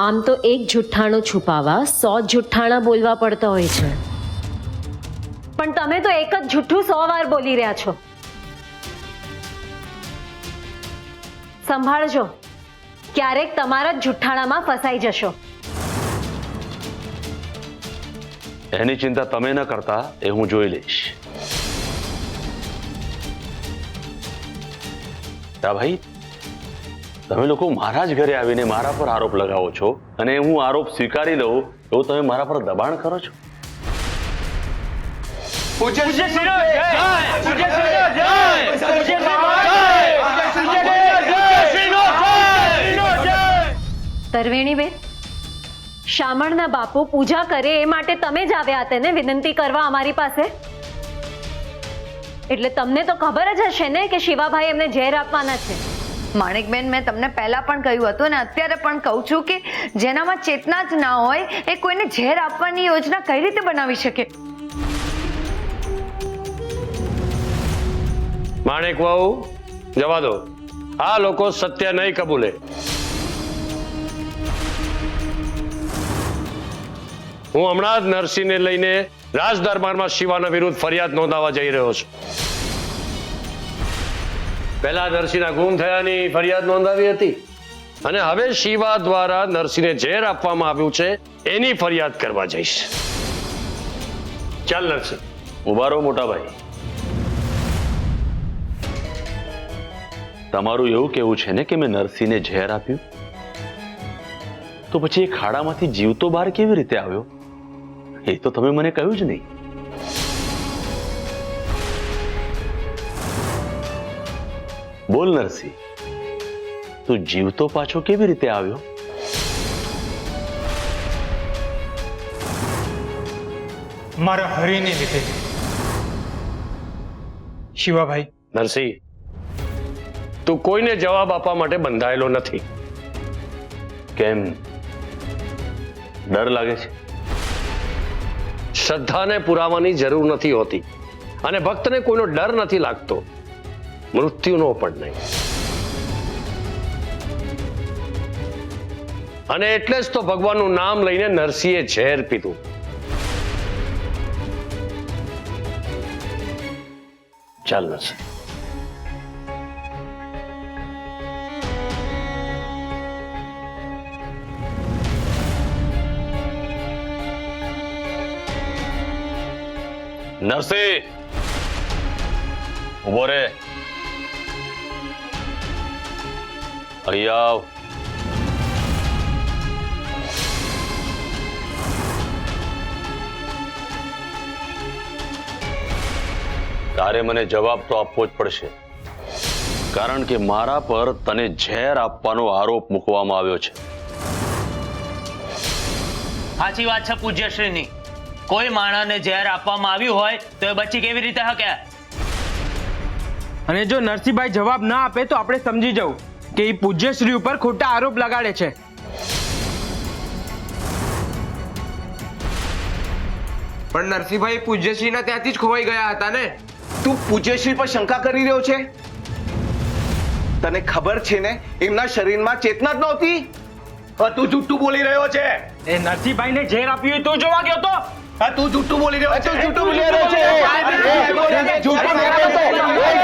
આમ તો એક જુઠ્ઠાણું છુપાવવા 100 જુઠ્ઠાણા બોલવા પડતા હોય છે, પણ તમે તો એક જ જુઠ્ઠું 100 વાર બોલી રહ્યા છો. સંભાળજો, ક્યારેક તમારા જ જુઠ્ઠાણામાં ફસાઈ જશો. એની ચિંતા તમે ન કરતા, એ હું જોઈ લઈશ. ભાઈ, તમે લોકો મારા જ ઘરે આવીને મારા પર આરોપ લગાવો છો અને હું આરોપ સ્વીકારી લઉં એવું તમે મારા પર દબાણ કરો છો. તરવેણીબેન, શામળના બાપુ પૂજા કરે એ માટે તમે જ આવ્યા હતા ને વિનંતી કરવા અમારી પાસે? એટલે તમને તો ખબર જ હશે ને કે શિવાભાઈ એમને ઝેર આપવાના છે. માણેકબેન, મેં તમને પહેલા પણ કહ્યું હતું ને અત્યારે પણ કહું છું કે જેનામાં ચેતના જ ના હોય એ કોઈને ઝેર આપવાની યોજના કઈ રીતે બનાવી શકે? માણેક વહુ, જવા દો. આ લોકો સત્ય નહીં કબૂલે. હું હમણાં જ નરસિંહને લઈને રાજ દરબારમાં શિવાના વિરુદ્ધ ફરિયાદ નોંધાવવા જઈ રહ્યો છું. પહેલા નરસિંહના ગુમ થયાની ફરિયાદ નોંધાવી હતી અને હવે શિવા દ્વારા નરસિંહને ઝેર આપવામાં આવ્યું છે એની ફરિયાદ કરવા જઈશ. ચાલ નરસિંહ. ઉભા રહો મોટા ભાઈ. તમારું એવું કેવું છે ને કે મેં નરસિંહને ઝેર આપ્યું? તો પછી એ ખાડામાંથી જીવતો બહાર કેવી રીતે આવ્યો એ તો તમે મને કહ્યું જ નહીં. બોલ નરસિંહ, તું જીવતો પાછો કેવી રીતે આવ્યો? મારા હરિને લીધે. શિવાભાઈ, નરસિંહ, તું કોઈને જવાબ આપવા માટે બંધાયેલો નથી. કેમ, ડર લાગે છે? શ્રદ્ધાને પુરાવાની જરૂર નથી હોતી અને ભક્તને કોઈનો ડર નથી લાગતો, મૃત્યુનો પણ નહીં. અને એટલે જ તો ભગવાનનું નામ લઈને નરસિંહે ઝેર પીધું. ચાલ નરસિંહ. નરસિંહ, ઉભો રે. અહીંયા આવ. તારે મને જવાબ તો આપવો જ પડશે, કારણ કે મારા પર તને ઝેર આપવાનો આરોપ મૂકવામાં આવ્યો છે. સાચી વાત છે પૂજ્યશ્રીની. કોઈ માણસને ઝેર આપવામાં આવ્યું હોય તો એ બચી કેવી રીતે શકે? અને જો નરસિંહભાઈ જવાબ ના આપે તો આપણે સમજી જવું કે એ પૂજ્યશ્રી ઉપર ખોટા આરોપ લગાડે છે. પણ નરસિંહભાઈ પૂજ્યશ્રીના ત્યાંથી જ ખોવાઈ ગયા હતા ને. તું પૂજ્યશ્રી પર શંકા કરી રહ્યો છે? તને ખબર છે ને એમના શરીરમાં ચેતના જ નહોતી. તું જુઠ્ઠું બોલી રહ્યો છે. એ નરસિંહભાઈને ઝેર આપ્યું તો જોવા ગયો તો? તું જુઠ્ઠું બોલી રહ્યો છે. જુઠ્ઠું બોલી રહ્યો છે. જુઠ્ઠું બોલી રહ્યો છે.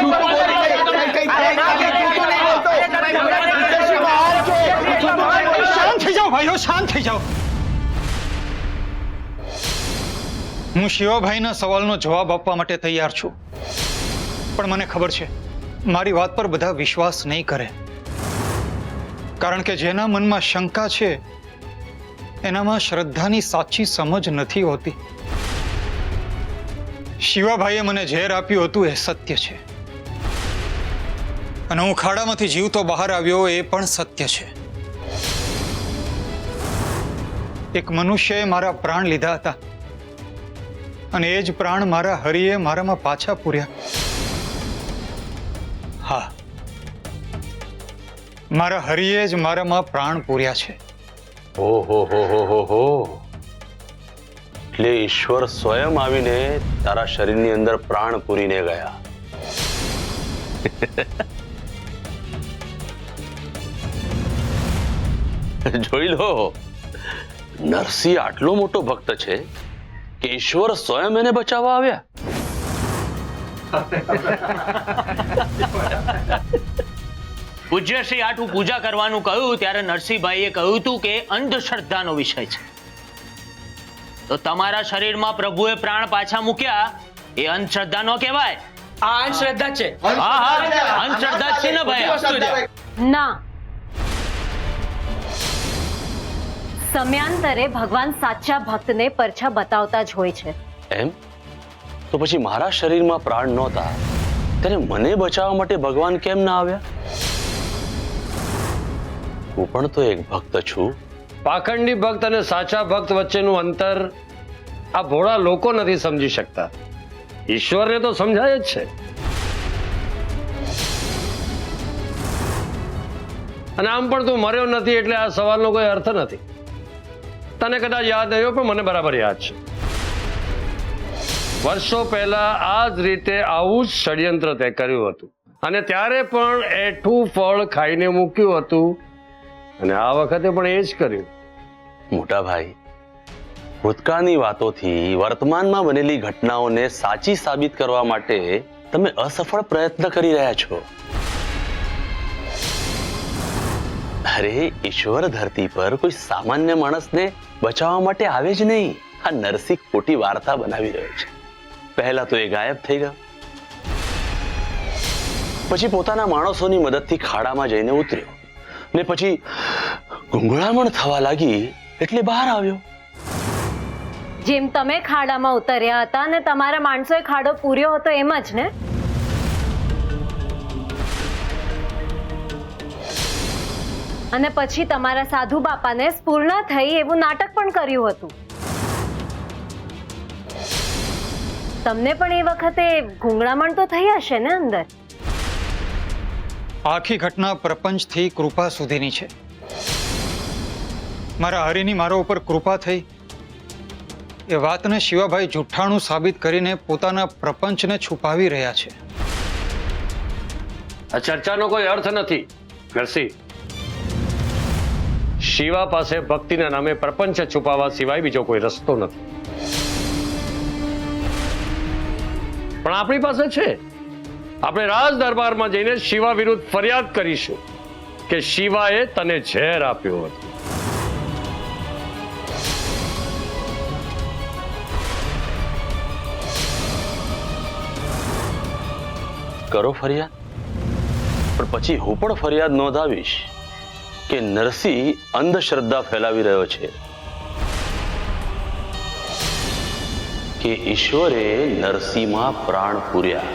જુઠ્ઠું બોલી રહ્યો છે. શાંત થઈ જાઓ ભાઈઓ, શાંત થઈ જાઓ. હું શિવાભાઈના સવાલનો જવાબ આપવા માટે તૈયાર છું, પણ મને ખબર છે મારી વાત પર બધા વિશ્વાસ નહીં કરે, કારણ કે જેના મનમાં શંકા છે એનામાં શ્રદ્ધાની સાચી સમજ નથી હોતી. શિવાભાઈએ મને ઝેર આપ્યું હતું એ સત્ય છે, અને હું ખાડામાંથી જીવતો બહાર આવ્યો એ પણ સત્ય છે. એક મનુષ્યએ મારા પ્રાણ લીધા હતા અને એ જ પ્રાણ મારા હરિએ મારામાં પાછા પૂર્યા. હા, મારા હરિએ જ મારામાં પ્રાણ પૂર્યા છે. ઓહો હો હો હો હો. એટલે ઈશ્વર સ્વયં આવીને તારા શરીરની અંદર પ્રાણ પૂરીને ગયા. જોઈ લો, નરસિંહ આટલો મોટો ભક્ત છે કે ઈશ્વર સ્વયં એને બચાવવા આવ્યા. પૂજ્ય શ્રી આટલું પૂજા કરવાનું કહ્યું ત્યારે નરસિંહભાઈએ કહ્યું હતું કે અંધશ્રદ્ધાનો વિષય છે. તો તમારા શરીરમાં પ્રભુએ પ્રાણ પાછા મૂક્યા એ અંધશ્રદ્ધા નો કહેવાય. આ અંધશ્રદ્ધા છે. હા હા, અંધશ્રદ્ધા જ છે ને ભાઈ. ના, સમયાંતરે ભગવાન સાચા ભક્તને પરછા બતાવતા જ હોય છે. એમ તો પછી મારા શરીરમાં પ્રાણ નહોતા ત્યારે મને બચાવવા માટે ભગવાન કેમ ના આવ્યા? હું પણ તો એક ભક્ત છું. પાખંડી ભક્ત અને સાચા ભક્ત વચ્ચેનું અંતર આ ભોળા લોકો નથી સમજી શકતા. ઈશ્વરને તો સમજાય જ છે. અને આમ પણ તું મર્યો નથી એટલે આ સવાલનો કોઈ અર્થ નથી. તને કદાચ યાદ આવ્યો પણ મને બરાબર યાદ છે. વર્ષો પહેલા આ જ રીતે આવું જ ષડયંત્ર તે કર્યું હતું અને ત્યારે પણ એઠું ફળ ખાઈને મૂક્યું હતું અને આ વખતે પણ એ જ કર્યું. મોટા ભાઈ, ભૂતકાળની વાતોથી વર્તમાનમાં બનેલી ઘટનાઓને સાચી સાબિત કરવા માટે તમે અસફળ પ્રયત્ન કરી રહ્યા છો. અરે ઈશ્વર ધરતી પર કોઈ સામાન્ય માણસને બચાવવા માટે આવે જ નહીં. આ નરસિંહ ખોટી વાર્તા બનાવી રહ્યો છે. પહેલા તો એ ગાયબ થઈ ગયો, પછી પોતાના માણસોની મદદથી ખાડામાં જઈને ઉતર્યો ને પછી ગુંગળામણ થવા લાગી એટલે બહાર આવ્યો. જેમ તમે ખાડામાં ઉતર્યા હતા અને તમારા માણસોએ ખાડો પૂર્યો હતો એમ જ ને. અને પછી તમારા સાધુ બાપાને સ્ફૂર્ણા થઈ એવું નાટક પણ કર્યું હતું. તમને પણ એ વખતે ગુંગળામણ તો થઈ હશે ને અંદર? આખી ઘટના પ્રપંચથી કૃપા સુધીની છે. મારા હરિની મારા ઉપર કૃપા થઈ એ વાતને શિવાભાઈ જુઠ્ઠાણું સાબિત કરીને પોતાના પ્રપંચને છુપાવી રહ્યા છે. આ ચર્ચાનો કોઈ અર્થ નથી નરસિંહ. શિવા પાસે ભક્તિના નામે પ્રપંચ છુપાવવા સિવાય બીજો કોઈ રસ્તો નથી. પણ આપણી પાસે છે. આપણે રાજ દરબારમાં જઈને શિવા વિરુદ્ધ ફરિયાદ કરીશું કે શિવાએ તને ઝેર આપ્યું હતું. કરો ફરિયાદ, પણ પછી હું પણ ફરિયાદ નોંધાવીશ કે નરસિંહ અંધશ્રદ્ધા ફેલાવી રહ્યો છે કે ઈશ્વરે નરસિંહમાં પ્રાણ પૂર્યા.